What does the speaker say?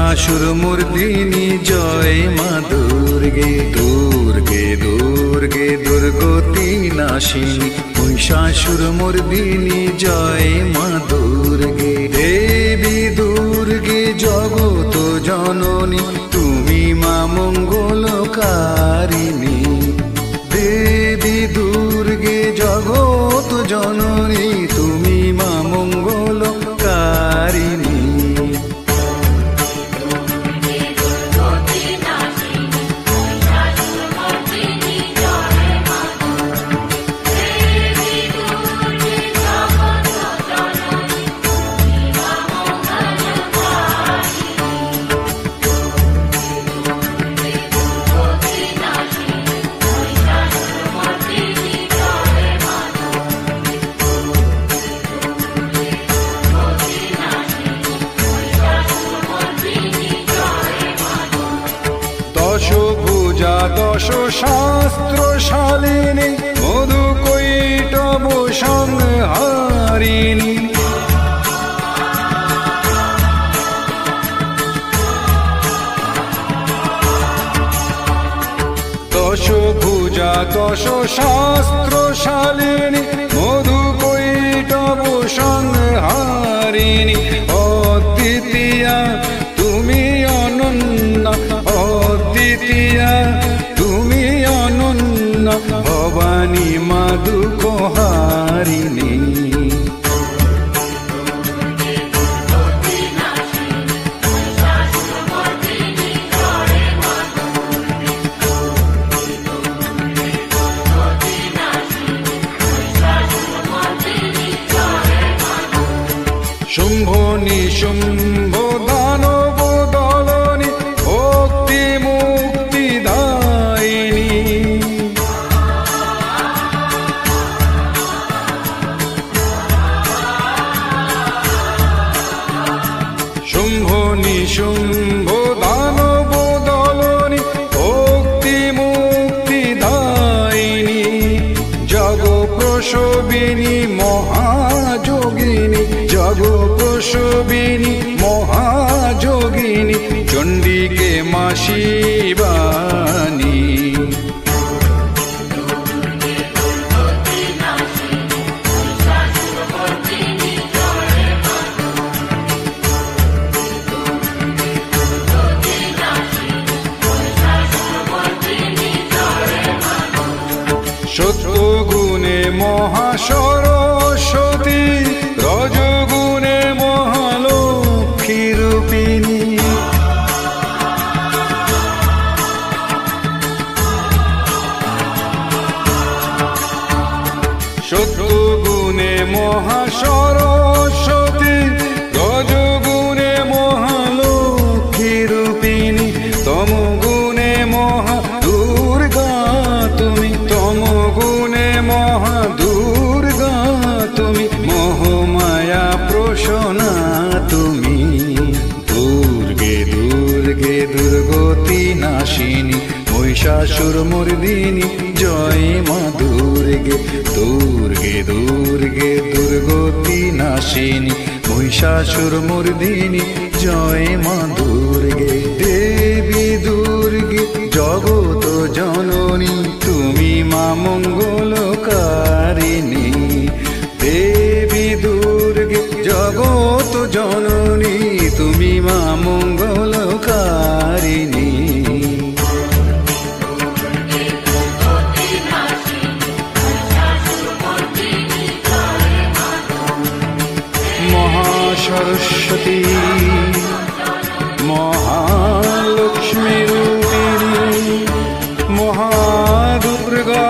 মহিষাসুরমর্দিনী জয় মা দুর্গে দুর্গে দুর্গে দুর্গতি নাশিনী মহিষাসুরমর্দিনী জয় মা দুর্গে দেবী দুর্গে জগত জননী তুমি মা মঙ্গলকারিণী দেবী দুর্গে জগত জননী তুমি মা মঙ্গলকারিণী দশভুজা দশ শাস্ত্রশালিনী মধুকৈটভ সংহারিণী দশভুজা দশ শাস্ত্রশালিনী মধুকৈটভ সংহারিণী অদ্বিতীয়া তুমি অনন্যা অদ্বিতীয়া তুমি অনন্যা ভবানী মা দুঃখহারিণী শুম্ভ নিশুম্ভ দানব দলনী ভক্তি মুক্তি দায়িনী শুম্ভ নিশুম্ভ দানব দলনী ভক্তি মুক্তি দায়িনী জগ প্রসবিনী মহাযোগিনী জগ প্রসবিনী মহাযোগিনী চণ্ডিকে মা শিবানী সত্যগুণে মহাসরস্বতী রজগুণে মহালক্ষ্মী রূপিণী সত্যগুণে মহাসরস্বতী রজগুণে মহালক্ষ্মী রূপিণী তমগুণে মহা দুর্গা তুমি তমগুণে মহা দুর্গা তুমি মোহমায়া প্রসন্না তুমি দুর্গে দুর্গে দুর্গতি নাশিনী মহিষাসুরমর্দিনী জয় মা দুর্গে দুর্গে দুর্গে দুর্গতি নাশিনী মহিষাসুরমর্দিনী জয় মা দুর্গে দেবী দুর্গে জগত জননী তুমি মা মঙ্গলকারিণী দেবী দুর্গে জগত জননী তুমি মা মঙ্গলকারিণী মহাসরস্বতী মহালক্ষ্মী রূপিণী মহাদুর্গা